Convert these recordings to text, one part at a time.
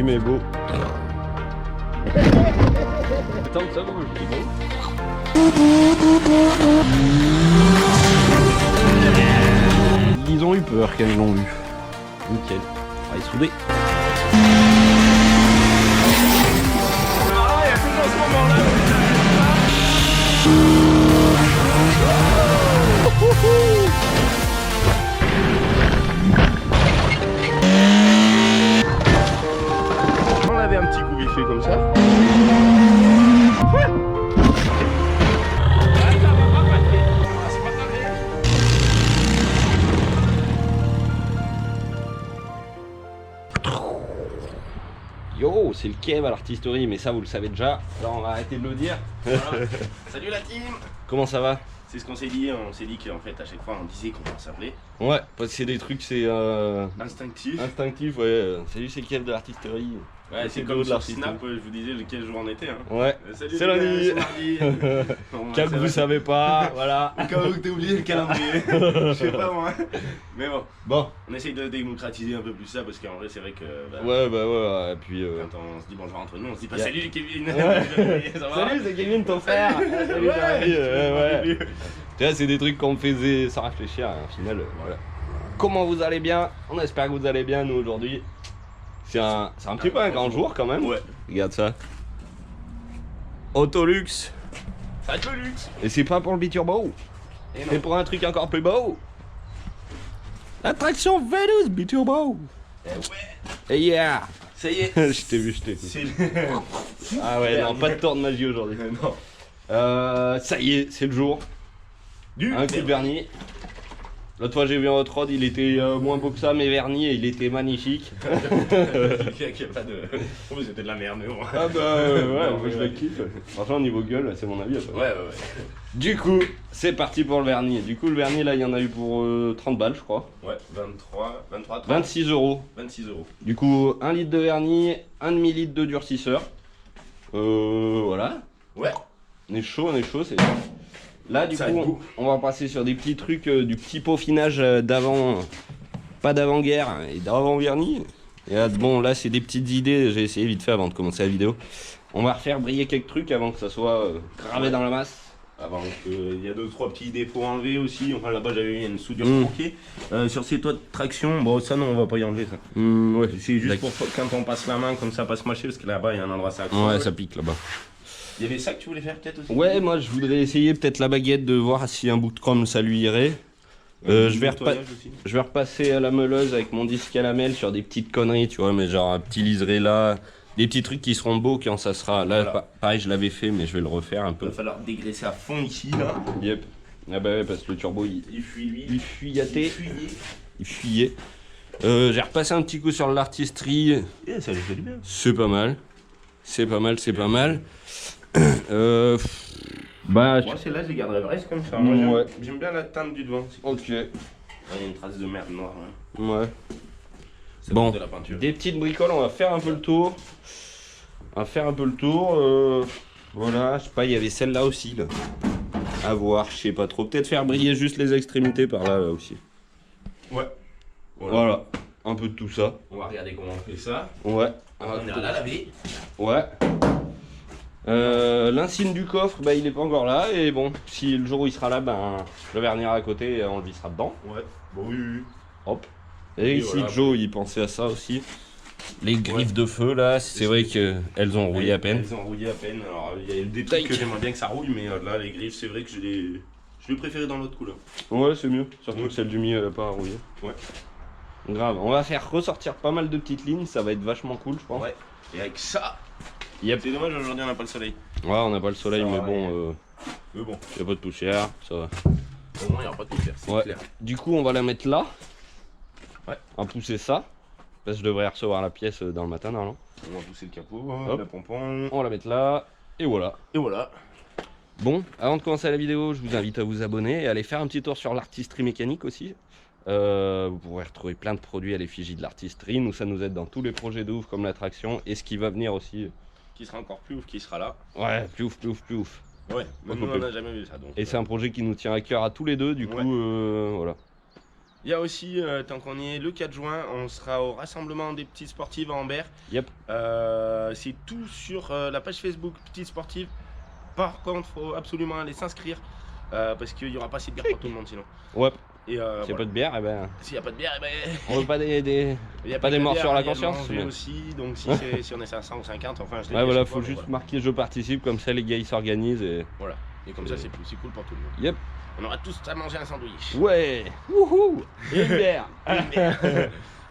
mais beau. Attends, ça va, je dis bon. Ils ont eu peur quand ils l'ont vu. Nickel. Allez, soudé. On avait un petit coup vif comme ça. Yo, c'est le Kev à l'artisterie, mais ça vous le savez déjà. Là, on va arrêter de le dire. Voilà. Salut la team. Comment ça va? C'est ce qu'on s'est dit, on s'est dit qu'en fait à chaque fois on disait qu'on va s'appeler. Ouais, parce que c'est des trucs, c'est Instinctif. instinctif, ouais. Salut, c'est le Kev de l'artisterie. Ouais, c'est comme sur Snap, je vous disais quel jour on était. Hein. Ouais, Salut, c'est lundi. mardi. Bon, Cas que vous savez pas, voilà. Au cas où t'as oublié le calendrier. Je sais pas moi. Mais bon, Bon, on essaye de démocratiser un peu plus ça parce qu'en vrai c'est vrai que ouais, bah ouais, et puis... quand on se dit bonjour entre nous, on se dit pas Yeah. salut Kevin. Ouais. Ça va? Salut, c'est Kevin, ton frère. Salut, ouais. Tu vois, c'est des trucs qu'on me faisait sans réfléchir, et au final, voilà. Comment vous allez bien? On espère que vous allez bien, nous, aujourd'hui. C'est un petit peu un grand jour, quand même. Ouais. Regarde ça. Autolux. Ça va être le luxe. Et c'est pas pour le biturbo. Et C'est pour un truc encore plus beau. L'attraction Vénus Biturbo. ouais. Et yeah. Ça y est. Je t'ai vu. C'est Ah ouais, non, pas de tour de magie aujourd'hui. non. Ça y est, c'est le jour. Du Un coup de vernis. L'autre fois j'ai vu un hot rod, il était moins beau que ça, mais vernis et il était magnifique. Il y a pas de. Oh, mais c'était de la merde, mais bon. Ah bah ouais, moi je la kiffe. Franchement, au niveau gueule, c'est mon avis. Après. Ouais. Du coup, c'est parti pour le vernis. Du coup, le vernis là, il y en a eu pour 30 balles, je crois. Ouais, 23, 30. 26 euros. 26 €. Du coup, 1 litre de vernis, 1 demi-litre de durcisseur. Voilà. Ouais. On est chaud, c'est. Là, du Ça coup, va être beau. on va passer sur des petits trucs, du petit peaufinage d'avant, pas d'avant-guerre et d'avant-vernis. Et là, bon, là, c'est des petites idées, j'ai essayé vite fait avant de commencer la vidéo. On va refaire briller quelques trucs avant que ça soit gravé dans la masse. Avant qu'il y a 2-3 petits défauts à enlever aussi. Enfin là-bas j'avais eu une soudure Mm. tronquée. Sur ces toits de traction, bon ça non on va pas y enlever ça. Ouais, C'est juste pour quand on passe la main comme ça pas se mâcher parce que là-bas il y a un endroit ça. Ouais, ça pique là-bas. Il y avait ça que tu voulais faire peut-être aussi. Ouais, moi je voudrais essayer peut-être la baguette de voir si un bout de chrome ça lui irait. Je vais repasser à la meuleuse avec mon disque à lamelle sur des petites conneries, tu vois, mais genre un petit liseré là. Des petits trucs qui seront beaux quand ça sera. Là, Voilà. pareil, je l'avais fait, mais je vais le refaire un Il peu. va falloir dégraisser à fond ici là. Yep. Ah bah ouais, parce que le turbo Il fuit lui. il fuyatait. fuyait. Il fuyait. J'ai repassé un petit coup sur l'artisterie. Yeah, ça lui fait du bien. C'est pas mal. C'est pas mal. Bah, Moi celle-là je les garderai presque comme ça. Ouais. Moi j'aime bien la teinte du devant. ok. Il y a une trace de merde noire. Hein. Ouais. C'est Bon, de la peinture. des petites bricoles, on va faire un peu le tour. Voilà, je sais pas, il y avait celle-là aussi, là. À voir, je sais pas trop. Peut-être faire briller juste les extrémités par là, aussi. Ouais. Voilà, un peu de tout ça. On va regarder comment on fait ça. Ouais. On est à la laver. Ouais. L'insigne du coffre, bah il est pas encore là. Et bon, si le jour où il sera là, ben je le vernirai à côté et on le vissera dedans. Ouais. Bon oui. Hop. Et ici, voilà. Joe, il pensait à ça aussi. Les griffes de feu, là, c'est vrai qu'elles ont rouillé à peine. Elles ont rouillé à peine. Alors il y a des Tac. trucs que j'aimerais bien que ça rouille, mais là les griffes, c'est vrai que je l'ai préféré dans l'autre couleur. Ouais, c'est mieux. Surtout Ouais. que celle du milieu, elle a pas rouillé. Ouais. Grave. On va faire ressortir pas mal de petites lignes. Ça va être vachement cool, je pense. Ouais. Et avec ça, Yep. c'est dommage aujourd'hui on n'a pas le soleil. Ouais, on n'a pas le soleil, Ça mais va, bon, Mais bon, y a pas de poussière, ça va. au moins il n'y aura pas de poussière, c'est Ouais. clair. Du coup, on va la mettre là. Ouais. On va pousser ça. Parce que je devrais recevoir la pièce dans le matin, normalement. On va pousser le capot, Hop. le pompon. On va la mettre là. Et voilà. Et voilà. Bon, avant de commencer la vidéo, je vous invite à vous abonner et à aller faire un petit tour sur l'artisterie mécanique aussi. Vous pourrez retrouver plein de produits à l'effigie de l'artisterie. Nous, ça nous aide dans tous les projets de ouf comme l'attraction et ce qui va venir aussi. Qui sera encore plus ouf, qui sera là. Ouais, plus ouf. Ouais, même nous on n'a jamais vu ça donc. Et c'est un projet qui nous tient à cœur à tous les deux, du coup, Ouais. voilà. Il y a aussi, tant qu'on y est, le 4 juin, on sera au rassemblement des petites sportives à Ambert. Yep. C'est tout sur la page Facebook Petites Sportives. Par contre, il faut absolument aller s'inscrire parce qu'il n'y aura pas assez de bière pour tout le monde sinon. Ouais. Et S'il n'y a voilà. pas de bière, eh ben, S'il n'y a pas de bière, eh ben, on veut pas des... il y a pas de des la morts bière, sur la il y a de conscience, manger mais- aussi, donc si on est 500 ou 50, enfin je l'ai Ouais, dit à voilà, chaque faut fois, mais juste voilà. marquer je participe, comme ça les gars ils s'organisent et... Voilà. Et comme ça c'est cool pour tout le monde. Yep. On aura tous à manger un sandwich. Ouais. Wouhou. Et une bière.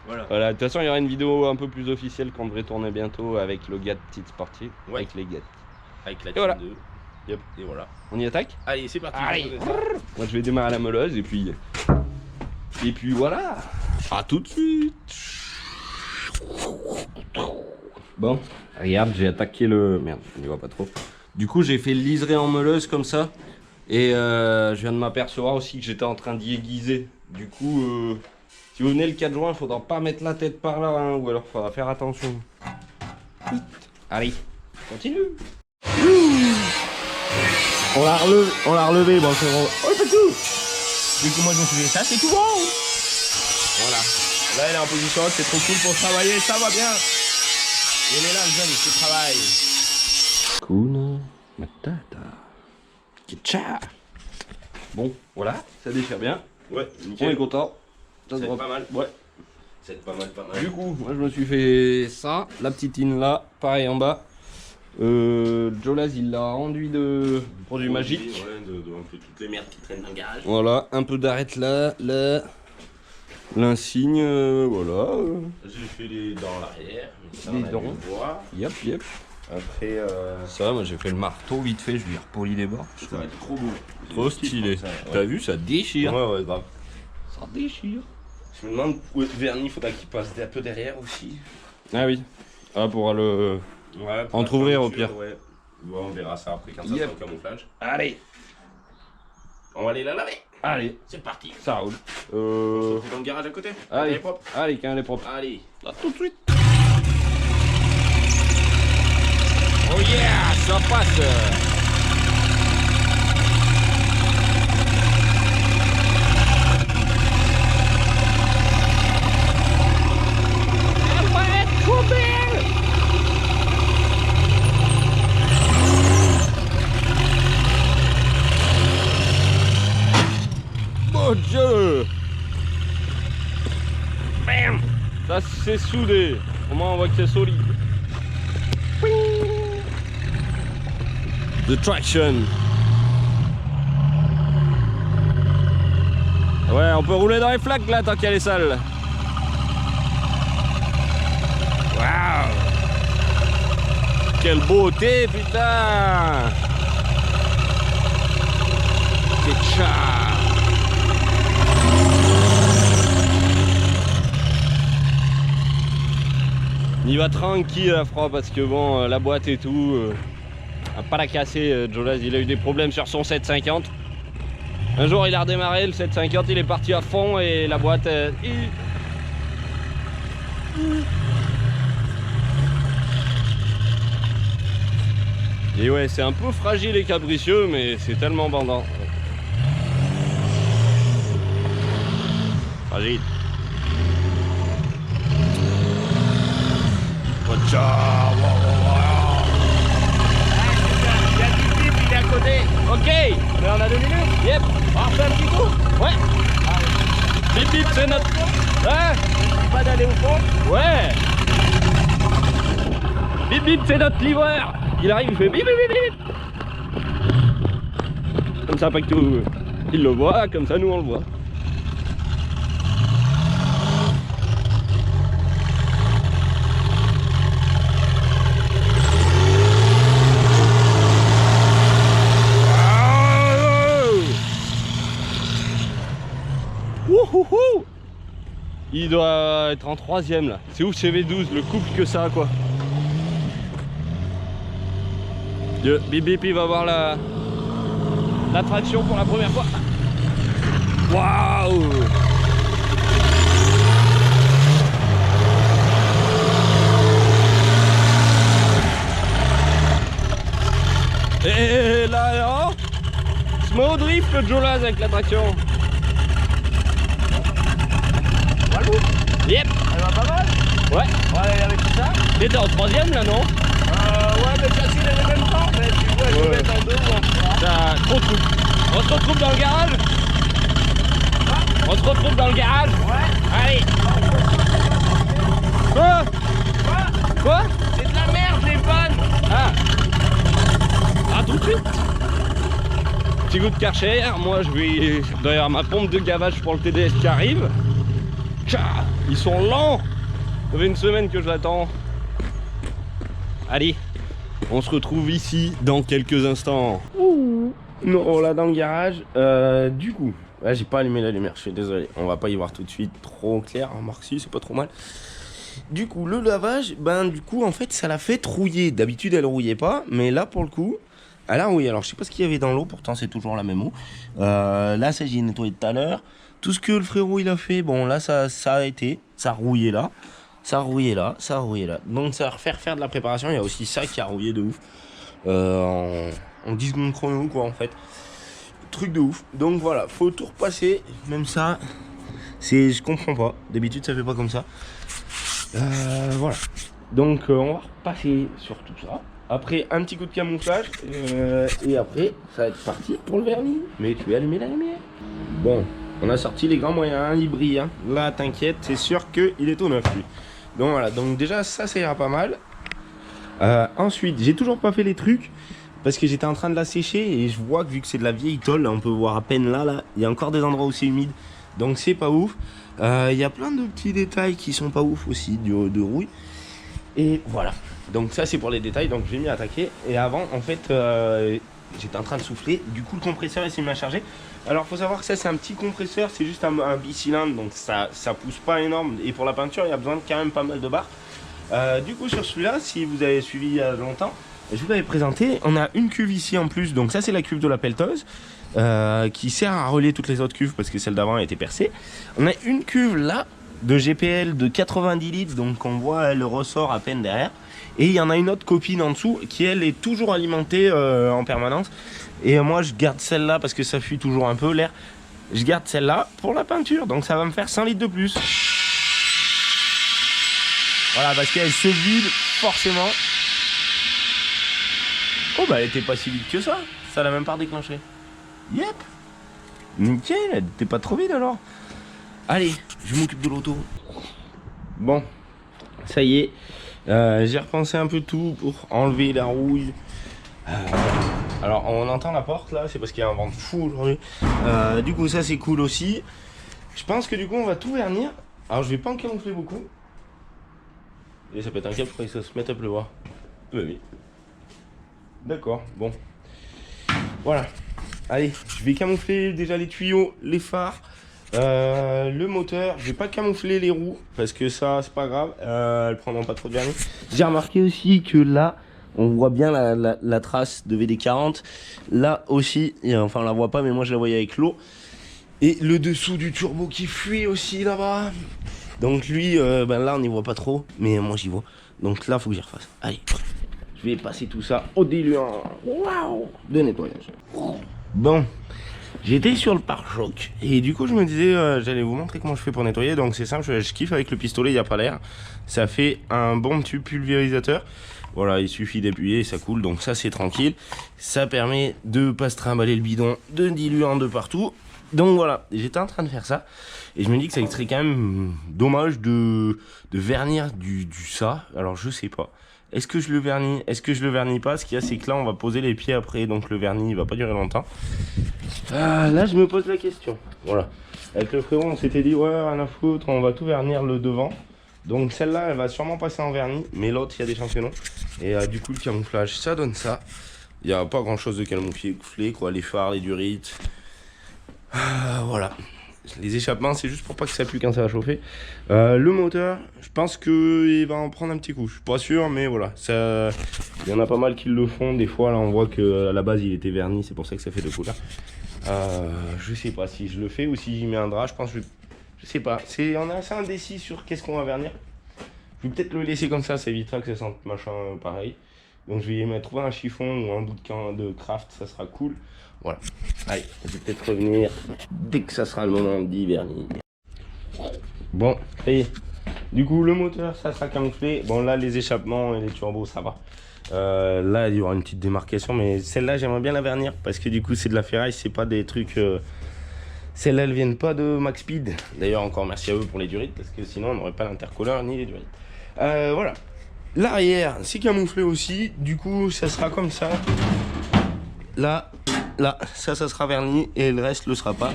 Voilà. Voilà, de toute façon il y aura une vidéo un peu plus officielle qu'on devrait tourner bientôt avec le gars de Petite Sportive. Ouais. Avec les gars. Avec la Et voilà. team 2. Yep. Et voilà. On y attaque? Allez, c'est parti. Allez. Moi je vais démarrer la meuleuse et puis... Et puis voilà. À tout de suite. Bon, regarde, j'ai attaqué le... Merde, on y voit pas trop. Du coup, j'ai fait le liseré en meuleuse comme ça. Et je viens de m'apercevoir aussi que j'étais en train d'y aiguiser. Du coup, si vous venez le 4 juin, il faudra pas mettre la tête par là, hein, ou alors il faudra faire attention. Vite. Allez, continue. On l'a relevé, bon c'est bon. Oh, c'est tout. Du coup, moi je me suis dit, ça c'est tout bon. Voilà. Là, elle est en position haute, c'est trop cool pour travailler, ça va bien. Il est là, le jeune, il travaille. Kuna Matata. Kitcha. Bon, voilà, ça déchire bien. Ouais, On est nickel. content. Ça C'est devrait- pas mal. Ouais. C'est pas mal, pas mal. Du coup, moi je me suis fait ça, la petite in là, pareil en bas. Jolaz il l'a enduit de produit magique. Ouais, de un peu toutes les merdes qui traînent dans le garage. Voilà, un peu d'arête là, là. L'insigne, voilà. J'ai fait les dents à l'arrière. ça, Les on a dents. dû le voir. Yep, yep. Après, Ça, moi j'ai fait le marteau vite fait, je lui ai repoli les bords. ça va être trop beau. Trop Je kiffe stylé. comme ça, T'as ouais. vu, ça déchire. Ouais, grave. Ça déchire. Je me demande où est le vernis, faudra qu'il passe un peu derrière aussi. Ah oui. Ah, pour le. Ouais, pour Entrouvrir, la au pire. Ouais. Ouais, on verra ça après quand ça Yep. sera au camouflage. Allez, On va aller la laver. allez, C'est parti. ça roule. On se fait dans le garage à côté. Allez, Elle est propre. allez, quand elle est propre. Allez. À tout de suite. Oh yeah, ça passe. Elle va être trop belle. Mon Dieu. Bam. Ça c'est soudé. Au moins on voit que c'est solide. The traction. Ouais, on peut rouler dans les flaques là tant qu'elle est sale. Waouh. Quelle beauté, putain. C'est chat. On y va tranquille à froid parce que bon, la boîte et tout, à pas la casser. Jolaz, il a eu des problèmes sur son 750. Un jour il a redémarré le 750, il est parti à fond et la boîte... Et ouais, c'est un peu fragile et capricieux, mais c'est tellement bandant. Fragile. Watch out. Il y a du type, il est à côté. Ok. Mais on a 2 minutes. Yep. On refait un petit coup. Ouais. Bip bip, c'est notre... Ouais. Pas d'aller au fond. Ouais. Bip bip, c'est notre livreur. Il arrive, il fait bip bip bip bip. Comme ça, pas que tout... Il le voit, comme ça nous on le voit. Wouhouhou. Il doit être en 3ème là. C'est ouf CV12, le couple que ça quoi. Bip bip, il va voir la traction pour la première fois. Waouh. Et là, se met au drift le Jolaz avec la traction. Yep. Elle va pas mal. Ouais. Ouais, avec tout ça. T'es en 3ème là, non? Ouais, mais facile, elle est même pas en fait. Tu vois, elle peut mettre en 2 ou en 3. T'as trop de coups. On se retrouve dans le garage? On se retrouve dans le garage? Ouais. Allez. Quoi? Quoi? C'est de la merde, les vannes. Ah. Ah, tout de suite. Petit goût de Karcher. Moi, je vais derrière ma pompe de gavage pour le TDS qui arrive. Tcha, ils sont lents. Ça fait une semaine que je l'attends. Allez, on se retrouve ici dans quelques instants. Ouh. Non, là dans le garage. Du coup, là j'ai pas allumé la lumière, je suis désolé. On va pas y voir tout de suite trop clair. Remarque si, c'est pas trop mal. Du coup, le lavage, du coup, en fait, ça l'a fait rouiller. D'habitude, elle rouillait pas, mais là, pour le coup, elle a rouillé. Alors, je sais pas ce qu'il y avait dans l'eau, pourtant, c'est toujours la même eau. Là, ça, j'ai nettoyé tout à l'heure. Tout ce que le frérot, il a fait, bon, là, ça a été. Ça a rouillé là. Ça a rouillé là. Ça a rouillé là. Donc, ça va refaire faire de la préparation. Il y a aussi ça qui a rouillé de ouf. En 10 secondes chrono, quoi, en fait. Truc de ouf. Donc, voilà, faut tout repasser. Même ça, je comprends pas. D'habitude, ça fait pas comme ça. Voilà. Donc on va repasser sur tout ça. Après un petit coup de camouflage et après ça va être parti pour le vernis. Mais tu vas allumer la lumière. Bon, on a sorti les grands moyens, il brille. Hein. Là t'inquiète, c'est sûr qu'il est au neuf lui. Donc voilà, donc déjà ça ira pas mal. Ensuite, j'ai toujours pas fait les trucs parce que j'étais en train de la sécher et je vois que vu que c'est de la vieille tôle, là, on peut voir à peine là, il y a encore des endroits où c'est humide. Donc c'est pas ouf. Il y a plein de petits détails qui sont pas ouf aussi de rouille. Et voilà. Donc ça c'est pour les détails. Donc je vais m'y attaquer. Et avant en fait j'étais en train de souffler. Du coup le compresseur il s'est mis à charger. Alors faut savoir que ça c'est un petit compresseur. C'est juste un bicylindre. Donc ça pousse pas énorme. Et pour la peinture il y a besoin de quand même pas mal de barres. Du coup sur celui-là, si vous avez suivi il y a longtemps, je vous l'avais présenté. On a une cuve ici en plus. Donc ça c'est la cuve de la pelleteuse. Qui sert à relier toutes les autres cuves parce que celle d'avant a été percée. On a une cuve là de GPL de 90 litres, donc on voit elle ressort à peine derrière. Et il y en a une autre copine en dessous qui elle est toujours alimentée en permanence. Et moi je garde celle-là parce que ça fuit toujours un peu l'air. Je garde celle-là pour la peinture, donc ça va me faire 100 litres de plus. Voilà, parce qu'elle se vide forcément. Oh bah elle était pas si vide que ça. Ça l'a même pas déclenché. Yep. Nickel, t'es pas trop vide alors. Allez, je m'occupe de l'auto. Bon, ça y est. J'ai repensé un peu tout pour enlever la rouille. Alors on entend la porte là, c'est parce qu'il y a un vent de fou aujourd'hui. Du coup ça c'est cool aussi. Je pense que du coup on va tout vernir. Alors je vais pas en camoufler beaucoup. Et ça peut être un câble quand ça se met à pleuvoir. Bah oui. D'accord, bon. Voilà. Allez, je vais camoufler déjà les tuyaux, les phares, le moteur. Je vais pas camoufler les roues parce que ça c'est pas grave, elles prendront pas trop de vernis. J'ai remarqué aussi que là, on voit bien la trace de VD40. Là aussi, enfin on la voit pas mais moi je la voyais avec l'eau. Et le dessous du turbo qui fuit aussi là-bas. Donc lui, là on n'y voit pas trop, mais moi j'y vois. Donc là faut que j'y refasse. Allez, je vais passer tout ça au diluant de nettoyage. Bon, j'étais sur le pare-choc et du coup je me disais j'allais vous montrer comment je fais pour nettoyer. Donc c'est simple, je kiffe avec le pistolet, il n'y a pas l'air. Ça fait un bon tube pulvérisateur. Voilà, il suffit d'appuyer et ça coule, donc ça c'est tranquille. Ça permet de pas se trimballer le bidon de diluant de partout. Donc voilà, j'étais en train de faire ça et je me dis que ça serait quand même dommage de vernir du ça. Alors je sais pas. Est-ce que je le vernis? Est-ce que je le vernis pas? Ce qu'il y a c'est que là on va poser les pieds après, donc le vernis il va pas durer longtemps. Là je me pose la question. Voilà. Avec le frérot on s'était dit ouais rien à foutre, on va tout vernir le devant. Donc celle-là elle va sûrement passer en vernis, mais l'autre il y a des champignons. Et du coup le camouflage ça donne ça. Il n'y a pas grand chose de camouflé quoi, les phares, les durites. Voilà. Les échappements c'est juste pour pas que ça pue quand ça va chauffer. Le moteur je pense qu'il va en prendre un petit coup. Je suis pas sûr mais voilà. Ça, il y en a pas mal qui le font. Des fois là on voit que à la base il était verni. C'est pour ça que ça fait deux couleurs. Je sais pas si je le fais ou si j'y mets un drap. Je pense que je sais pas. On est assez indécis sur qu'est-ce qu'on va vernir. Je vais peut-être le laisser comme ça évitera que ça sente machin pareil. Donc je vais y mettre trouver un chiffon ou un bout de craft, ça sera cool. Voilà. Allez, je vais peut-être revenir dès que ça sera le moment d'y vernir. Bon, et du coup le moteur ça sera camouflé. Bon là les échappements et les turbos ça va. Là il y aura une petite démarcation, mais celle-là j'aimerais bien la vernir parce que du coup c'est de la ferraille, c'est pas des trucs... Celles-là elles viennent pas de Max Speed. D'ailleurs encore merci à eux pour les durites parce que sinon on n'aurait pas l'intercooleur ni les durites. Voilà. L'arrière c'est camouflé aussi, du coup ça sera comme ça. Là, ça sera verni et le reste le sera pas.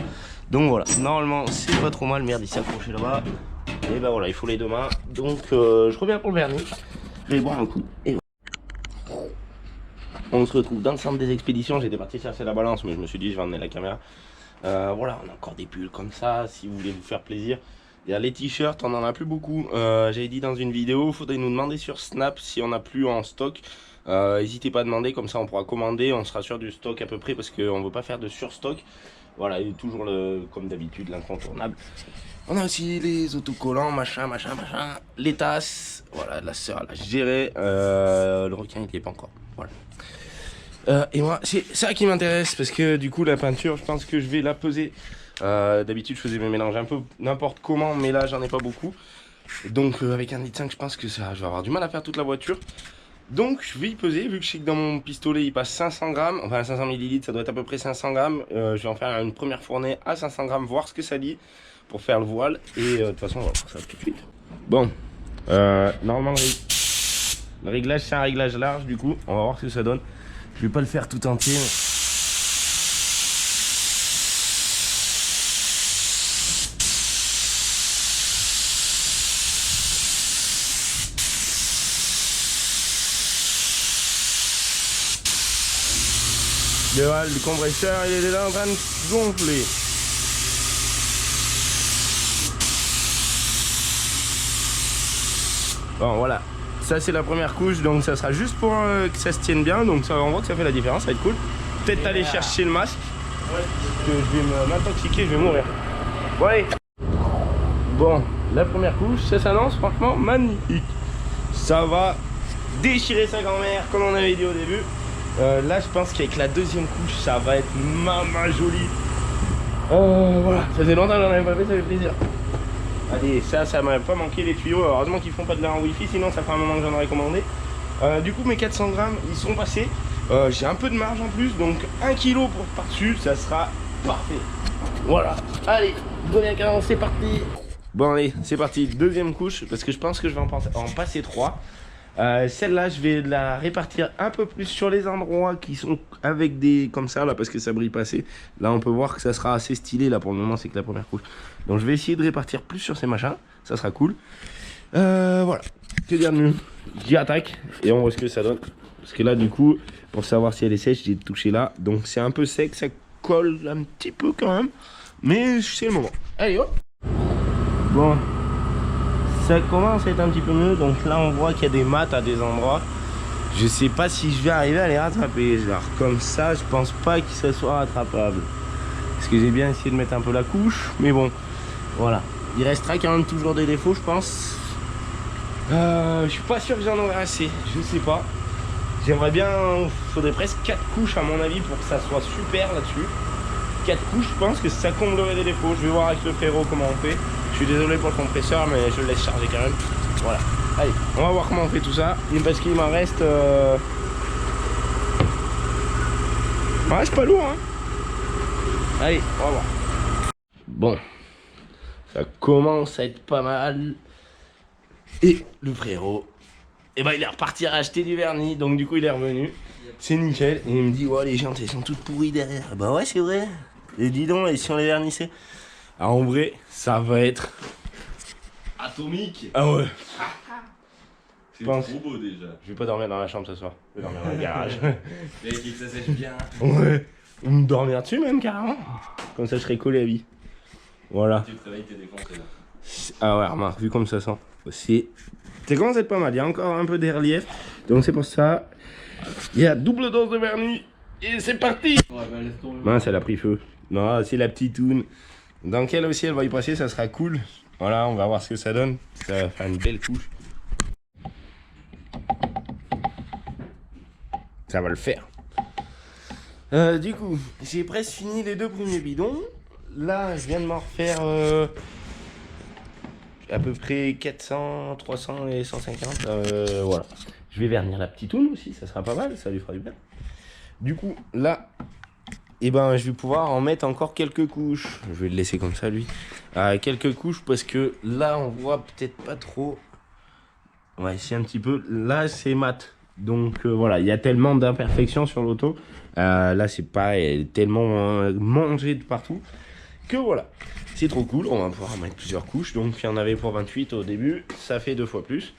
Donc voilà, normalement c'est pas trop mal. Merde, il s'est accroché là-bas. Et ben voilà, il faut les deux mains. Donc je reviens pour le vernis. Je vais boire un coup. Et voilà. On se retrouve dans le centre des expéditions. J'étais parti chercher la balance, mais je me suis dit je vais emmener la caméra. Voilà, on a encore des pulls comme ça si vous voulez vous faire plaisir. Il y a les t-shirts, on en a plus beaucoup. J'avais dit dans une vidéo, il faudrait nous demander sur Snap si on n'a plus en stock. N'hésitez pas à demander, comme ça on pourra commander, on sera sûr du stock à peu près parce qu'on ne veut pas faire de surstock. Voilà, et toujours comme d'habitude l'incontournable. On a aussi les autocollants, machin, les tasses. Voilà, la sœur elle a géré. Le requin il n'y est pas encore. Voilà. Et moi, c'est ça qui m'intéresse parce que du coup la peinture, je pense que je vais la peser. D'habitude je faisais mes mélanges un peu n'importe comment, mais là j'en ai pas beaucoup. Donc avec 1,5 litre, je pense que ça, je vais avoir du mal à faire toute la voiture. Donc je vais y peser, vu que je sais que dans mon pistolet il passe 500 grammes, enfin 500 millilitres, ça doit être à peu près 500 grammes. Je vais en faire une première fournée à 500 grammes, voir ce que ça dit pour faire le voile. Et de toute façon on va voir ça tout de suite. Bon, normalement le réglage c'est un réglage large, du coup on va voir ce que ça donne. Je vais pas le faire tout entier. Le compresseur il est déjà en train de gonfler. Bon voilà, ça c'est la première couche, donc ça sera juste pour que ça se tienne bien. Donc ça, on voit que ça fait la différence, ça va être cool. Peut-être aller chercher le masque, que je vais m'intoxiquer, je vais mourir. Bon allez. Bon, la première couche, ça s'annonce franchement magnifique. Ça va déchirer sa grand-mère comme on avait dit au début. Là je pense qu'avec la deuxième couche ça va être maman jolie. Voilà, ça faisait longtemps que j'en avais pas fait, ça fait plaisir. Allez, ça m'a pas manqué les tuyaux. Heureusement qu'ils font pas de l'air en wifi, sinon ça fait un moment que j'en aurais commandé. Du coup mes 400 grammes ils sont passés. J'ai un peu de marge en plus, donc 1 kg pour par-dessus, ça sera parfait. Voilà, allez, bonne carence, c'est parti. Bon allez, c'est parti, deuxième couche, parce que je pense que je vais en passer 3. Celle-là je vais la répartir un peu plus sur les endroits qui sont avec des comme ça là, parce que ça brille pas assez. Là on peut voir que ça sera assez stylé. Là pour le moment c'est que la première couche, donc je vais essayer de répartir plus sur ces machins, ça sera cool. Voilà, que dire de mieux, j'y attaque et on voit ce que ça donne. Parce que là du coup pour savoir si elle est sèche, j'ai touché là, donc c'est un peu sec, ça colle un petit peu quand même, mais c'est le moment. Allez hop. Bon, ça commence à être un petit peu mieux, donc là on voit qu'il y a des mattes à des endroits. Je sais pas si je vais arriver à les rattraper. Genre comme ça, je pense pas que ça soit rattrapable. Parce que j'ai bien essayé de mettre un peu la couche, mais bon, voilà. Il restera quand même toujours des défauts, je pense. Je suis pas sûr que j'en aurai assez, je sais pas. J'aimerais bien, faudrait presque 4 couches à mon avis pour que ça soit super là-dessus. 4 couches, je pense que ça comblerait des défauts. Je vais voir avec le frérot comment on fait. Je suis désolé pour le compresseur, mais je le laisse charger quand même. Voilà. Allez, on va voir comment on fait tout ça. Parce qu'il m'en reste... Il m'en reste pas lourd, hein. Allez, on va voir. Bon. Ça commence à être pas mal. Et le frérot, eh ben, il est reparti à acheter du vernis. Donc du coup, il est revenu. C'est nickel. Et il me dit, ouais, les jantes, elles sont toutes pourries derrière. Bah ouais, c'est vrai. Et dis donc, et si on les vernissait? Alors en vrai, ça va être... atomique. Ah ouais. C'est trop beau déjà. Je vais pas dormir dans la chambre ce soir. Je vais dormir dans le garage. Et que ça sèche bien. Ouais. Ou me dormir dessus même carrément. Comme ça je serai collé à vie. Voilà. Tu te réveilles, t'es défoncé là. Ah ouais, remarque, vu comme ça sent. Ça commence à être pas mal. Il y a encore un peu des reliefs. Donc c'est pour ça. Il y a double dose de vernis. Et c'est parti. Ouais, bah laisse tomber. Mince, elle a pris feu. Non, c'est la petite toune. Dans quelle aussi elle va y passer, ça sera cool. Voilà, on va voir ce que ça donne. Ça va faire une belle couche. Ça va le faire. Du coup, j'ai presque fini les 2 premiers bidons. Là, je viens de m'en refaire à peu près 400, 300 et 150. Voilà. Je vais vernir la petite toune aussi, ça sera pas mal, ça lui fera du bien. Du coup, là, eh ben, je vais pouvoir en mettre encore quelques couches. Je vais le laisser comme ça, lui. Quelques couches, parce que là, on voit peut-être pas trop. Ouais, si un petit peu. Là, c'est mat. Donc, voilà, il y a tellement d'imperfections sur l'auto. Là, c'est pas tellement mangé de partout. Que voilà. C'est trop cool, on va pouvoir mettre plusieurs couches. Donc, il y en avait pour 28 au début. Ça fait 2 fois plus.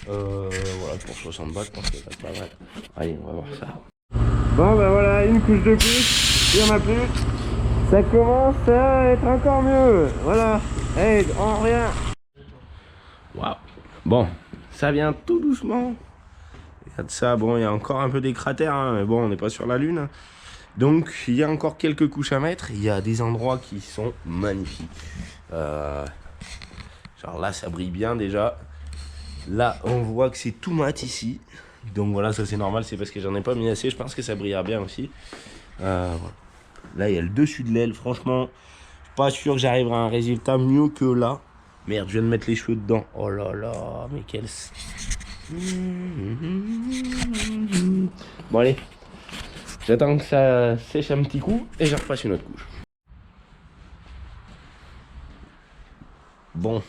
Voilà, pour 60 bahts, je pense que ça va pas mal. Allez, on va voir ça. Bon ben voilà, une couche de plus, il n'y en a plus. Ça commence à être encore mieux. Voilà, hey, on revient. Waouh. Bon, ça vient tout doucement. Regarde ça, bon, il y a encore un peu des cratères, hein, mais bon, on n'est pas sur la lune. Donc, il y a encore quelques couches à mettre. Il y a des endroits qui sont magnifiques. Genre là, ça brille bien déjà. Là, on voit que c'est tout mat ici. Donc voilà, ça c'est normal, c'est parce que j'en ai pas mis assez. Je pense que ça brillera bien aussi. Voilà. Là, il y a le dessus de l'aile. Franchement, je suis pas sûr que j'arriverai à un résultat mieux que là. Merde, je viens de mettre les cheveux dedans. Oh là là, mais quel... Bon allez, j'attends que ça sèche un petit coup et je repasse une autre couche. Bon,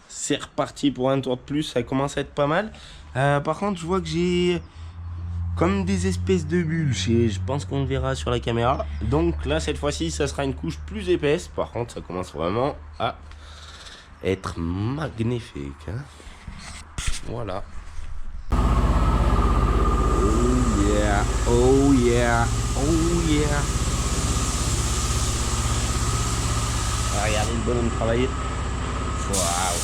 c'est reparti pour un tour de plus, ça commence à être pas mal. Par contre, je vois que j'ai comme des espèces de bulles. Je pense qu'on le verra sur la caméra. Donc là, cette fois-ci, ça sera une couche plus épaisse. Par contre, ça commence vraiment à être magnifique. Hein. Voilà. Oh yeah, oh yeah, oh yeah. Regardez le bonhomme travailler. Waouh.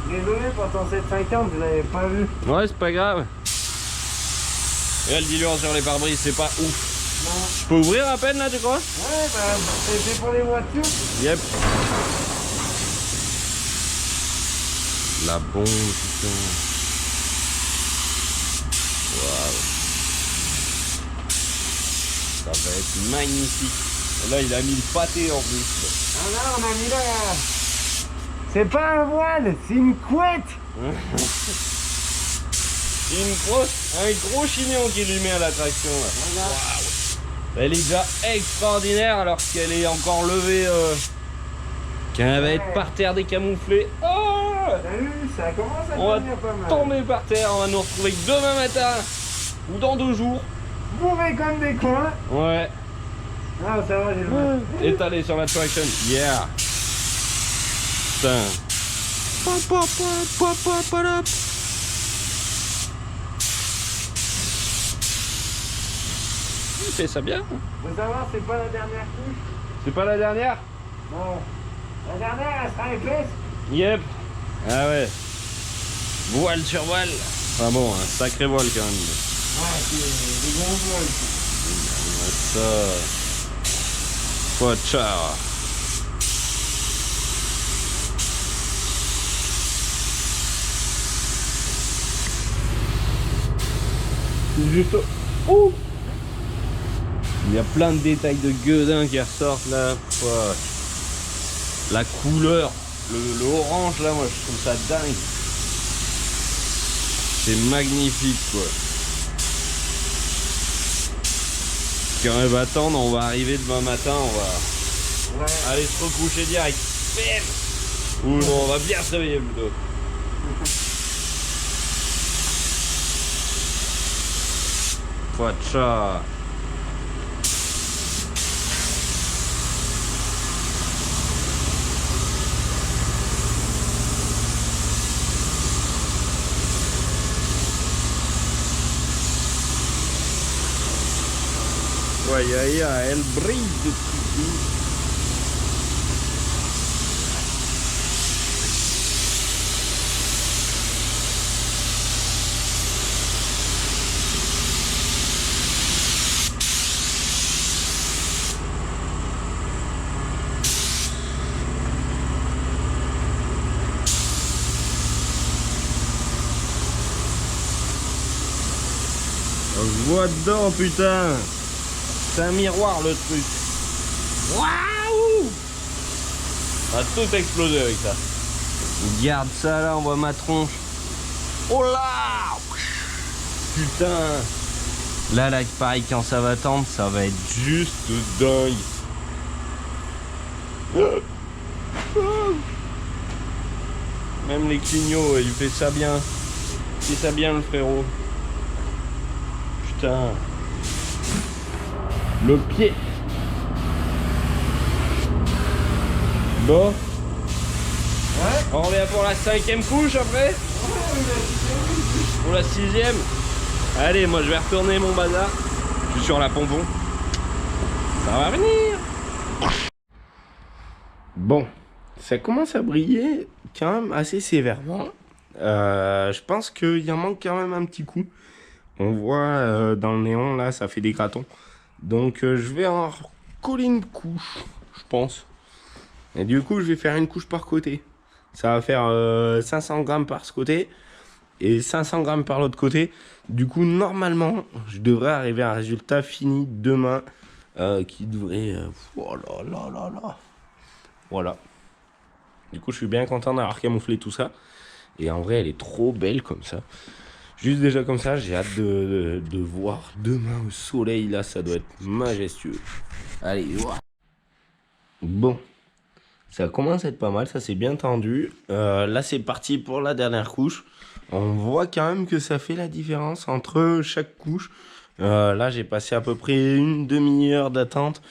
Désolé pour ton 750, je l'avais pas vu. Ouais, c'est pas grave. Et le diluant sur les pare-brises, c'est pas ouf. Non. Je peux ouvrir à peine là, tu crois? Ouais, bah c'est pour les voitures. Yep. La bombe, putain. Waouh. Ça va être magnifique. Et là, il a mis le pâté en plus. Ah là, on a mis là. C'est pas un voile, c'est une couette. C'est un gros chignon qui lui met à l'attraction là. Voilà. Waouh. Elle est déjà extraordinaire alors qu'elle est encore levée. Qu'elle va être par terre décamouflée. Oh! T'as vu, ça commence à On va devenir pas mal. tomber par terre, on va nous retrouver que demain matin ou dans 2 jours. Bourré comme des coins. Ouais. Ah, ça va, j'ai le mal. Étalé sur la traction. Yeah. Putain. Il fait ça bien. Faut savoir, c'est pas la dernière couche. C'est pas la dernière? Non. La dernière, elle sera épaisse. Yep. Ah ouais. Voile sur voile. Enfin bon, un sacré voile quand même. Ouais, c'est des gros voiles. Ça. Pocha. Juste. Oh! Il y a plein de détails de gueudin qui ressortent là. Ouah. La couleur, le orange là, moi je trouve ça dingue. C'est magnifique quoi. Quand on va attendre, on va arriver demain matin, on va aller se recoucher direct. Ou non, on va bien se réveiller plutôt. Pocha. Ouais, elle brille de tout. On se voit dedans, putain. C'est un miroir le truc. Waouh! On a tout explosé avec ça. Garde ça là, on voit ma tronche. Oh là! Putain! Là, pareil, quand ça va tendre, ça va être juste dingue. Même les clignots, il fait ça bien. Il fait ça bien, le frérot. Putain. Le pied. Bon. Ouais. On revient pour la 5e couche après. Pour la 6e. Allez, moi je vais retourner mon bazar. Je suis sur la pompon. Ça va venir. Bon, ça commence à briller quand même assez sévèrement. Je pense qu'il y en manque quand même un petit coup. On voit dans le néon là, ça fait des gratons. Donc je vais en coller une couche, je pense. Et du coup, je vais faire une couche par côté. Ça va faire 500 grammes par ce côté et 500 grammes par l'autre côté. Du coup, normalement, je devrais arriver à un résultat fini demain qui devrait... oh là là là là. Voilà. Du coup, je suis bien content d'avoir camouflé tout ça. Et en vrai, elle est trop belle comme ça. Juste déjà comme ça, j'ai hâte de voir demain au soleil. Là, ça doit être majestueux. Allez, voilà. Bon. Ça commence à être pas mal, ça c'est bien tendu. Là c'est parti pour la dernière couche. On voit quand même que ça fait la différence entre chaque couche. Là j'ai passé à peu près une demi-heure d'attente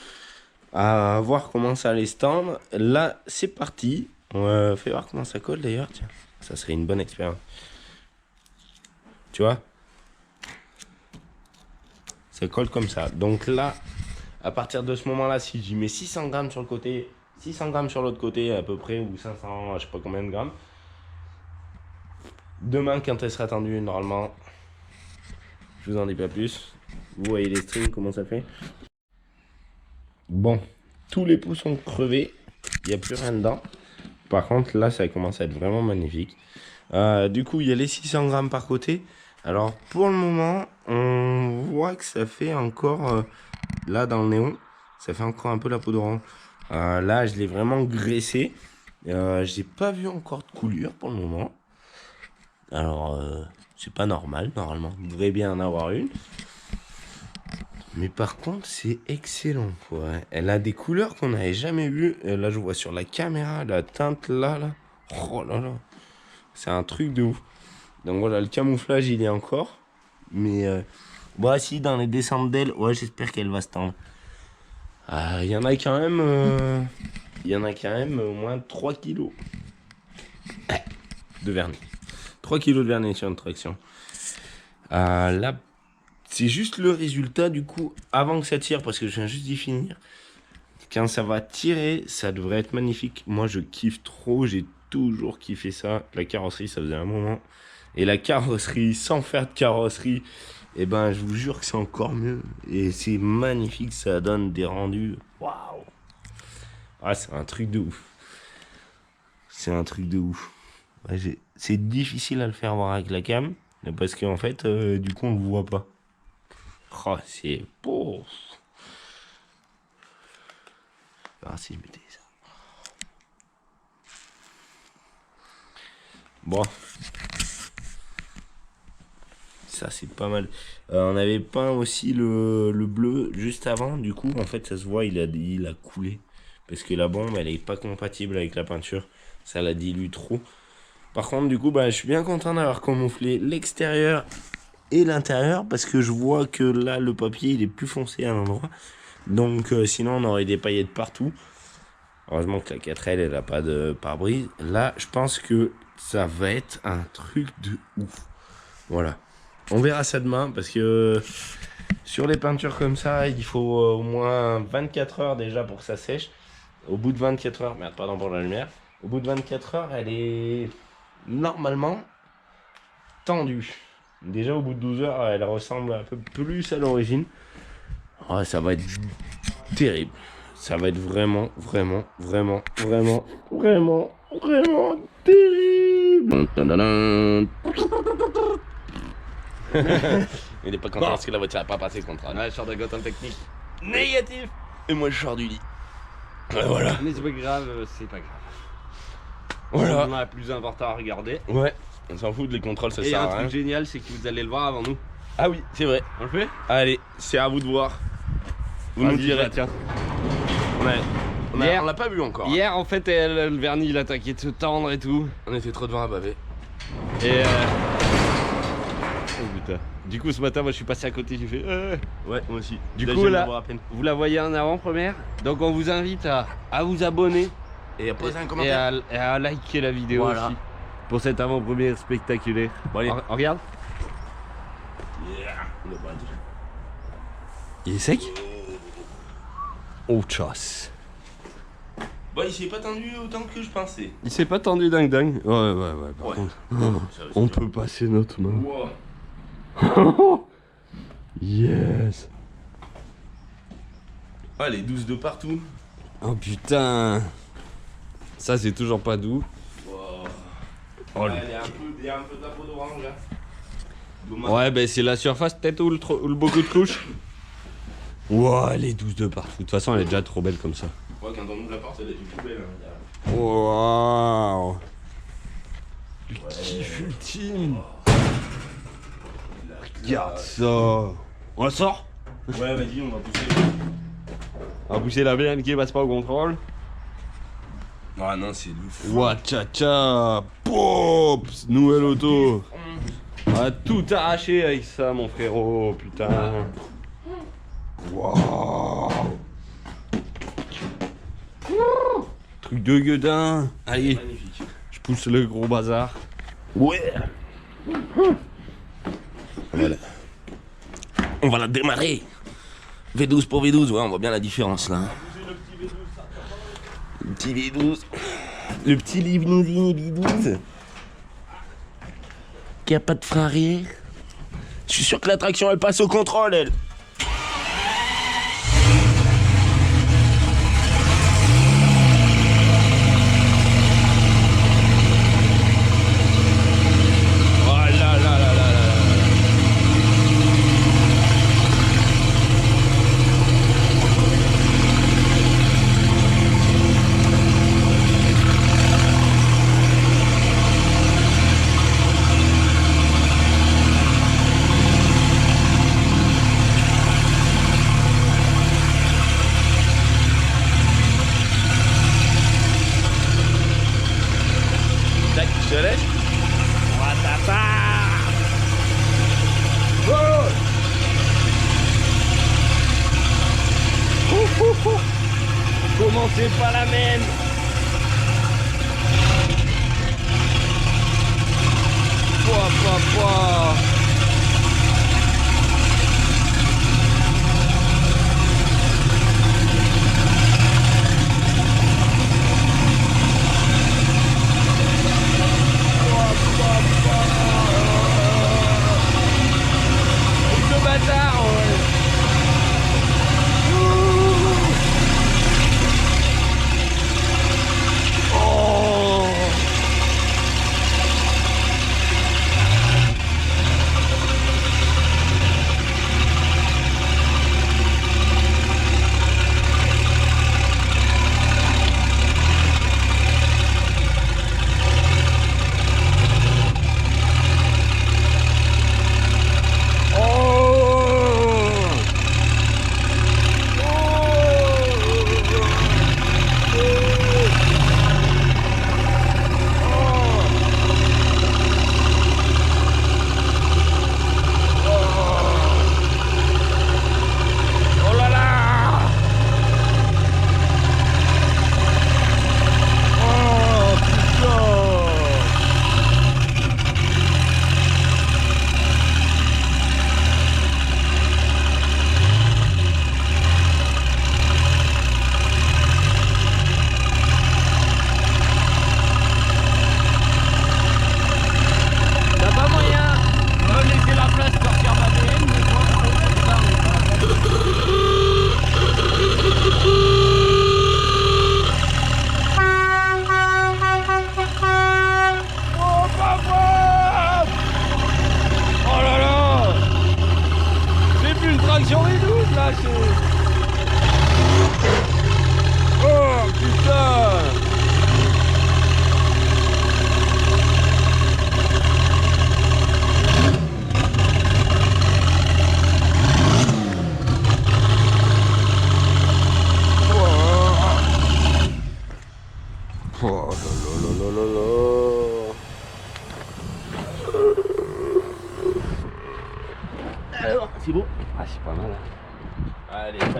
à voir comment ça allait se tendre. Là c'est parti. Fais voir comment ça colle d'ailleurs. Tiens, ça serait une bonne expérience. Tu vois? Ça colle comme ça. Donc là, à partir de ce moment-là, si j'y mets 600 grammes sur le côté... 600 grammes sur l'autre côté à peu près, ou 500, je sais pas combien de grammes. Demain, quand elle sera tendue, normalement, je vous en dis pas plus. Vous voyez les strings, comment ça fait. Bon, tous les pouces sont crevés, il n'y a plus rien dedans. Par contre, là, ça commence à être vraiment magnifique. Du coup, il y a les 600 grammes par côté. Alors, pour le moment, on voit que ça fait encore, là, dans le néon, ça fait encore un peu la peau d'orange. Là, je l'ai vraiment graissé. J'ai pas vu encore de coulure pour le moment. Alors, c'est pas normal. Normalement, il devrait bien en avoir une. Mais par contre, c'est excellent, quoi. Elle a des couleurs qu'on n'avait jamais vues. Là, je vois sur la caméra, la teinte là. Oh là là. C'est un truc de ouf. Donc voilà, le camouflage, il est encore. Mais, voici dans les descentes d'ailes. Ouais, j'espère qu'elle va se tendre. Il y en a quand même au moins 3 kilos de vernis. 3 kilos de vernis sur une traction. Là, c'est juste le résultat du coup avant que ça tire, parce que je viens juste d'y finir. Quand ça va tirer, ça devrait être magnifique. Moi, je kiffe trop, j'ai toujours kiffé ça. La carrosserie, ça faisait un moment. Et la carrosserie, sans faire de carrosserie, et ben, je vous jure que c'est encore mieux. Et c'est magnifique, ça donne des rendus. Waouh! Ah, c'est un truc de ouf. C'est un truc de ouf. Ouais, c'est difficile à le faire voir avec la cam, parce qu'en fait, du coup, on le voit pas. Oh, c'est beau. Ah, si je mettais ça. Bon. Ça c'est pas mal. On avait peint aussi le bleu juste avant. Du coup en fait ça se voit, il a coulé. Parce que la bombe elle est pas compatible avec la peinture. Ça la dilue trop. Par contre du coup bah, je suis bien content d'avoir camouflé l'extérieur et l'intérieur. Parce que je vois que là le papier il est plus foncé à l'endroit. Donc sinon on aurait des paillettes partout. Heureusement que la 4L elle a pas de pare-brise. Là je pense que ça va être un truc de ouf. Voilà. On verra ça demain parce que sur les peintures comme ça, il faut au moins 24 heures déjà pour que ça sèche. Au bout de 24 heures, merde, pardon pour la lumière. Au bout de 24 heures, elle est normalement tendue. Déjà au bout de 12 heures, elle ressemble un peu plus à l'origine. Oh, ça va être terrible. Ça va être vraiment, vraiment, vraiment, vraiment, vraiment, vraiment terrible. Il est pas content parce que la voiture n'a pas passé le contrôle. Ouais, je sors de Gotham Technique. Négatif. Et moi je sors du lit. Et voilà. Mais c'est pas grave, c'est pas grave. Voilà. On a plus important à regarder. Ouais, on s'en fout, les contrôles ça Et sert un à rien. truc génial, c'est que vous allez le voir avant nous. Ah oui, c'est vrai. On le fait? Allez, c'est à vous de voir. Vous nous Vas-y, direz. bah, tiens. On l'a pas vu encore. Hier, en fait, le vernis, il attaquait de se tendre et tout. On était trop devant à baver. Et oh putain. Du coup, ce matin, moi, je suis passé à côté, j'ai fait. Ouais, moi aussi. Du Là, coup, je viens de là, la voir à peine. vous la voyez en avant-première. Donc, on vous invite à vous abonner Et à poser un et commentaire. et à liker la vidéo Voilà. aussi. Pour cette avant-première spectaculaire. Bon, allez. On regarde. Yeah. Le badge. Il est sec. Oh, chasse. Bon, il s'est pas tendu autant que je pensais. Il s'est pas tendu dingue. Ouais, par Ouais. contre. Ça, On c'est peut passer notre main. Wow. Yes. Ah, les 12 de partout. Oh putain. Ça, c'est toujours pas doux. Wow. Oh, Ouais, il y a un peu de la peau d'orange là. Dommage. ouais, ben c'est la surface peut-être ou le beaucoup de couches. Ouah, elle est douce de partout. De toute façon, elle est déjà trop belle comme ça. Ouais, quand on ouvre la porte, elle est une poubelle. Hein. Waouh. Le Ouais. kiff ultime. La Regarde classe. ça. On la sort? Ouais, vas-y, on va pousser. On va pousser la bien qui passe pas au contrôle. Ah non, c'est du fou. Ouah, tcha tcha. Pop. Nouvelle auto. On va tout arracher avec ça, mon frérot. Putain. Waouh. Truc de gueudin. Allez, Magnifique. je pousse le gros bazar. Ouais. Voilà. On va la démarrer. V12 pour V12, ouais, on voit bien la différence là. Le petit V12. Le petit limousine V12. Qui a pas de frein arrière. Je suis sûr que la traction elle passe au contrôle elle. Oh là là là là là. Tac, je te laisse. Comment c'est pas la même? Pouah, pouah, pouah. Ce bâtard, ouais. Oh.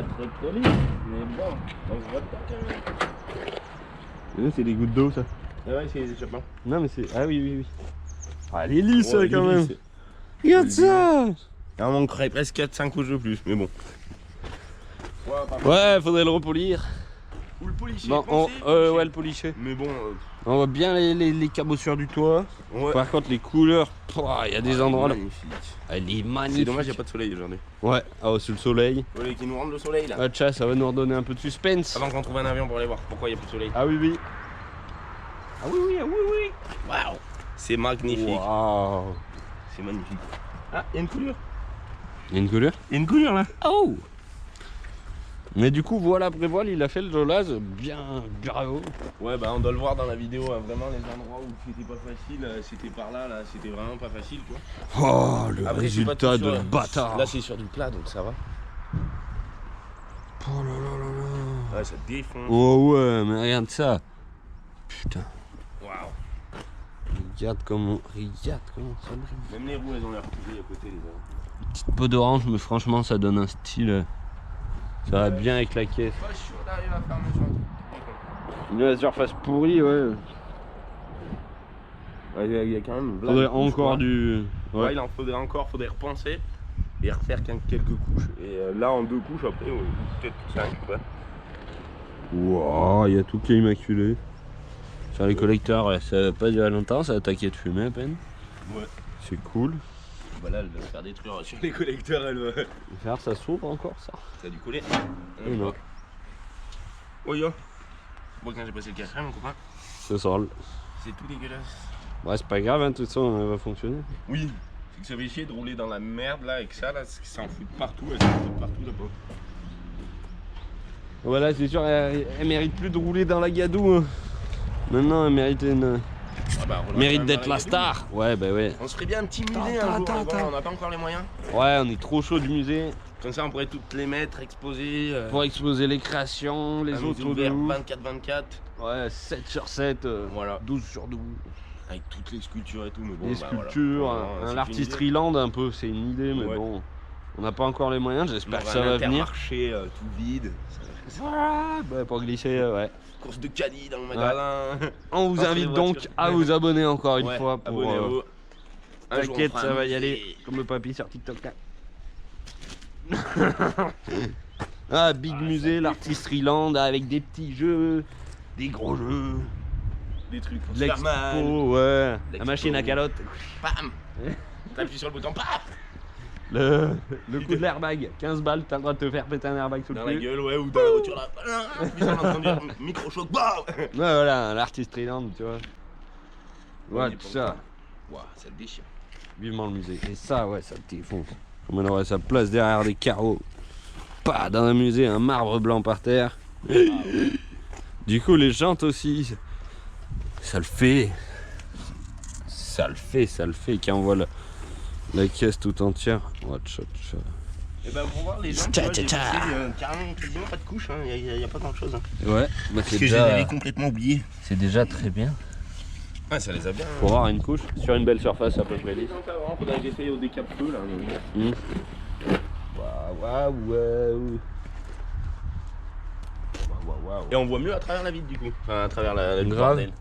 trop lisse, mais bon, on se voit pas quand même. C'est des gouttes d'eau ça. Ah ouais, c'est des chapins. Non mais c'est... Ah oui. Ah elle est lisse Ouais, quand il est même. lisse. Regarde ça. Il en manquerait presque 4-5 couches de plus, mais bon. Ouais, faudrait le repolir. Ou le policher. Bon, ouais, le policher. Mais bon, On voit bien les cabossures du toit. ouais. Par contre, les couleurs, il y a des endroits là. Magnifique. Elle est magnifique. C'est dommage, il n'y a pas de soleil aujourd'hui. Ouais, c'est le soleil. Vous voulez qu'ils nous rendent le soleil là? Ah, tcha, ça va nous redonner un peu de suspense. Avant qu'on trouve un avion pour aller voir pourquoi il n'y a plus de soleil. Ah oui. Ah oui. Waouh! C'est magnifique. Waouh. C'est magnifique. Ah, il y a une coulure. Il y a une couleur. Il y a une coulure là. Oh. Mais du coup, voilà, Prévoile, il a fait le jolaz bien haut. Ouais, bah on doit le voir dans la vidéo, hein. Vraiment les endroits où c'était pas facile, c'était par là, c'était vraiment pas facile quoi. Oh, le Après, c'est pas résultat tout de sur- bâtard. Là c'est sur du plat donc ça va. Oh là là. Ouais, ça défonce. Oh ouais, mais regarde ça. Putain, Waouh. regarde comment ça brille. Même les roues elles ont l'air pourries à côté les gars. Petite peau d'orange, mais franchement, ça donne un style. Ça va bien avec la caisse. Pas sûr d'arriver à faire mes choses. La surface pourrie, ouais. Ouais, il y a quand même. Faudrait encore du. Ouais, il en faudrait encore, faudrait repenser et refaire quelques couches. Et là en 2 couches après, peut-être 5. Ouais. Wow, il y a tout qui est immaculé. Sur les collecteurs, ouais, ça va pas durer longtemps, ça va attaquer de fumer à peine. Ouais. C'est cool. Bah là, elle va se faire détruire sur les collecteurs, elle va. Faire ça s'ouvre encore ça. Ça a dû couler. Non. Oh yo. Moi quand j'ai passé le quatrième, mon copain, Ça sort. c'est tout dégueulasse. Ouais, c'est pas grave, hein, tout ça, elle va fonctionner. Oui. C'est que ça fait chier de rouler dans la merde là avec ça là, parce que ça en fout de partout, elle s'en fout de partout là-bas. Voilà, c'est sûr, elle mérite plus de rouler dans la gadoue. Hein. Maintenant, elle mérite une. Ah bah, Mérite d'être la star. Ouais, bah ouais. On se ferait bien un petit musée un jour, mais bon, on n'a pas encore les moyens. Ouais, on est trop chaud du musée Comme ça on pourrait toutes les mettre, exposer. pour exposer les créations, les un musée autres de ouvert ouf. 24/24. Ouais, 7 sur 7, Voilà. 12 sur 12. Avec toutes les sculptures et tout, mais bon. Les bah, sculptures, voilà. un C'est l'artisterie land un peu, c'est une idée, mais Ouais. bon. On n'a pas encore les moyens, une j'espère idée. que ça va venir. Marché tout vide. Ah, bah, pour glisser, ouais. Course de caddie dans le magasin. On vous Entre invite les donc voitures. à vous abonner encore une Ouais, fois pour. abonnez-vous. Un jour, on T'inquiète, fera ça un va y musée. aller comme le papy sur TikTok là. Ah, Big Musée, l'artisterie land avec des petits jeux, des gros jeux, Des trucs pour de se faire mal. l'expo, ouais, la L'expo. machine à calotte, Bam. T'appuies sur le bouton, paf. le coup de l'airbag, 15 balles, t'as le droit de te faire péter un airbag sous le Dans la cul. gueule, ouais, ou dans la voiture là. Puis on entend dire micro-choc, bam. Ouais, voilà, l'artisterie land, tu vois. Ouais, On est tout pour ça, Waouh, ça le déchire. vivement le musée. Et ça, ouais, ça te défonce. Comme on aurait sa place derrière des carreaux. Pas dans un musée, un marbre blanc par terre. Du coup, les jantes aussi, ça le fait. Ça le fait. Quand on voit la caisse tout entière. Watch out. Et ben pour voir les gens, tu vois, j'ai passé carrément quasiment pas de couche, hein. Y a pas grand chose. Hein. Ouais, bah Parce que je les avais complètement oubliés. c'est déjà très bien. Ouais, ça les a bien. Pour avoir une couche sur une belle surface à peu près lisse. Faudrait que j'essaye au décap-feu là. Mmh. Waouh. Et on voit mieux à travers la vitre du coup. Enfin, à travers la Grave. bordel.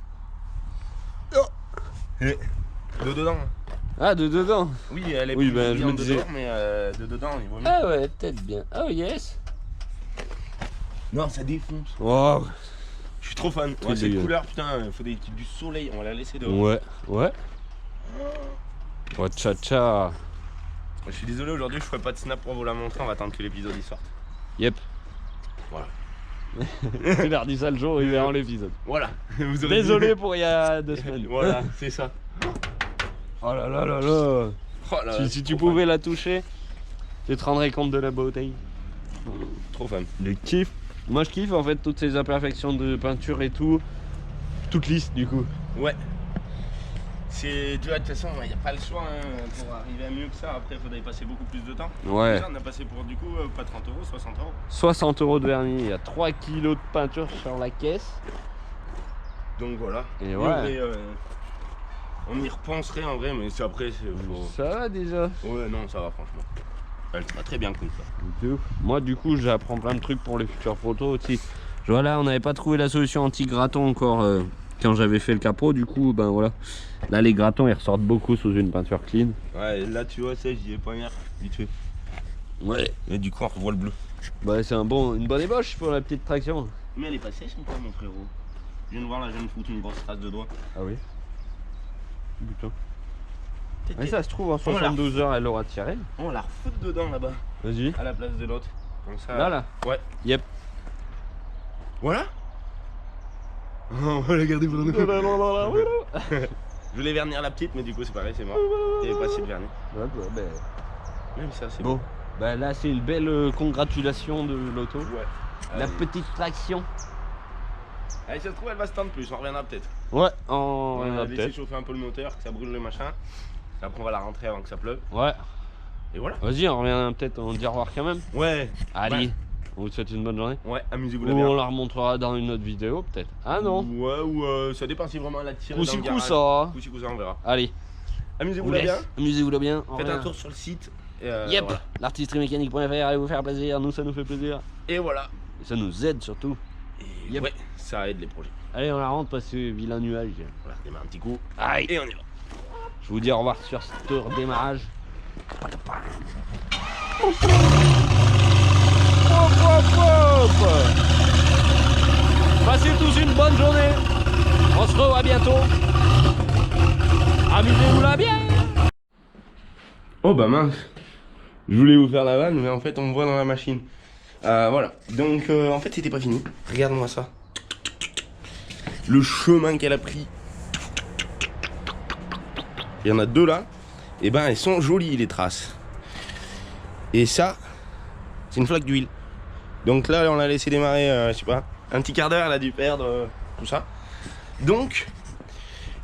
Et de dedans. Ah, de dedans. Oui, elle est Oui, plus ben, je me brillante disais. dedans, mais de dedans, il vaut mieux. Ah ouais, peut-être bien. Oh yes. Non, ça défonce. Wow. Je suis trop fan. Trop Ouais, cette dégueu. couleur, putain, il faut du soleil. On va la laisser dehors. Ouais. Oh, tcha. Je suis désolé, aujourd'hui, je ferai pas de snap pour vous la montrer. On va attendre que l'épisode y sorte. Yep. Voilà. Tu leur dit ça le jour où il verra l'épisode. Voilà. Vous aurez Désolé pour il y a 2 semaines. Voilà, c'est ça. Oh là là. Oh là, Si tu trop pouvais la toucher, tu te rendrais compte de la beauté. fan. Trop fan. Le kiff. Moi je kiffe en fait toutes ces imperfections de peinture et tout. Toute lisse du coup. Ouais. C'est, tu vois, de toute façon, il n'y a pas le choix hein, pour arriver à mieux que ça. Après, il faudrait y passer beaucoup plus de temps. Ouais. Déjà, on a passé pour du coup pas 30 euros, 60 euros. 60 € de vernis, il y a 3 kilos de peinture sur la caisse. Donc voilà. Et en ouais. vrai, on y repenserait en vrai, mais c'est après, c'est faux. Ça va déjà. Ouais, non, ça va franchement. Elle sera très bien comme ça. Moi du coup j'apprends plein de trucs pour les futures photos aussi. Voilà, on n'avait pas trouvé la solution anti-gratton encore quand j'avais fait le capot, du coup ben voilà. Là les grattons ils ressortent beaucoup sous une peinture clean. Ouais, là tu vois, ça j'y ai pas hier, vite fait. Ouais. Et du coup on revoit le bleu. Bah c'est une bonne ébauche pour la petite traction. Mais elle est pas sèche encore mon frérot. Je viens de voir là, je viens de foutre une grosse trace de doigt. Ah oui. Putain. Mais ça se trouve en 72 heures elle aura tiré. On la refoute dedans là-bas. Vas-y. À la place de l'autre. Comme ça. Là. Ouais. Yep. Voilà. On va la garder pour nous. Je voulais vernir la petite, mais du coup c'est pareil, c'est mort. Il n'y avait pas assez de vernis. Ouais, bah, Même ça c'est bon. Bah là c'est une belle congratulation de l'auto. Ouais. La Allez. petite traction. Allez, si ça se trouve elle va se tendre plus, on reviendra peut-être. Ouais, On va va laisser peut-être. chauffer un peu le moteur, que ça brûle le machin. Après on va la rentrer avant que ça pleuve. Ouais. Et voilà. Vas-y, on revient peut-être en dire au revoir quand même. Ouais. Allez, Ouais. on vous souhaite une bonne journée. Ouais, amusez-vous Ou là bien. on la remontrera dans une autre vidéo peut-être. Ah non. Ouais, ou ça dépend si vraiment elle a tiré. Coup-ci dans le garage. coup-ça. Coup-ci coup ça, on verra. Allez, Amusez-vous vous là laisse. bien. Amusez-vous là bien. On Faites revient. un tour sur le site. Et Yep, voilà. l'artistrymécanique.fr, allez vous faire plaisir. Nous, ça nous fait plaisir. Et voilà. Et ça nous aide surtout. Et Yep. ouais, ça aide les projets. Allez, on la rentre parce que vilain nuage. Voilà, démarre un petit coup. Aïe. Et on y va. Je vous dis au revoir sur ce redémarrage. Passez tous une bonne journée. On se revoit bientôt. Amusez-vous là bien. Oh bah mince. Je voulais vous faire la vanne, mais en fait on me voit dans la machine. Voilà. Donc en fait c'était pas fini. Regarde-moi ça. Le chemin qu'elle a pris. Il y en a deux là. Et ben elles sont jolies les traces. Et ça, c'est une flaque d'huile. Donc là on l'a laissé démarrer, je sais pas, un petit quart d'heure, elle a dû perdre tout ça. Donc,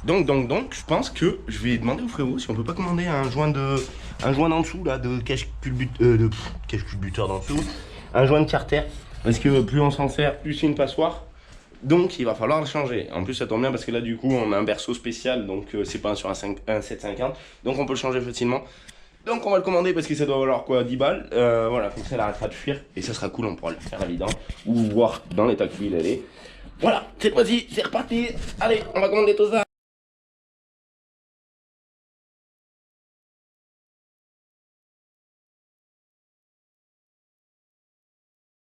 je pense que je vais demander au frérot si on peut pas commander un joint d'en dessous là, de cache-culbuteur d'en dessous, un joint de carter, parce que plus on s'en sert, plus c'est une passoire. Donc il va falloir le changer. En plus ça tombe bien parce que là du coup on a un berceau spécial, donc c'est pas sur un 750, donc on peut le changer facilement. Donc on va le commander parce que ça doit valoir quoi, 10 balles. Voilà, comme ça elle arrêtera de fuir et ça sera cool, on pourra le faire à la vidange ou voir dans l'état que l'huile elle est. Voilà, cette fois-ci c'est reparti. Allez, on va commander tout ça.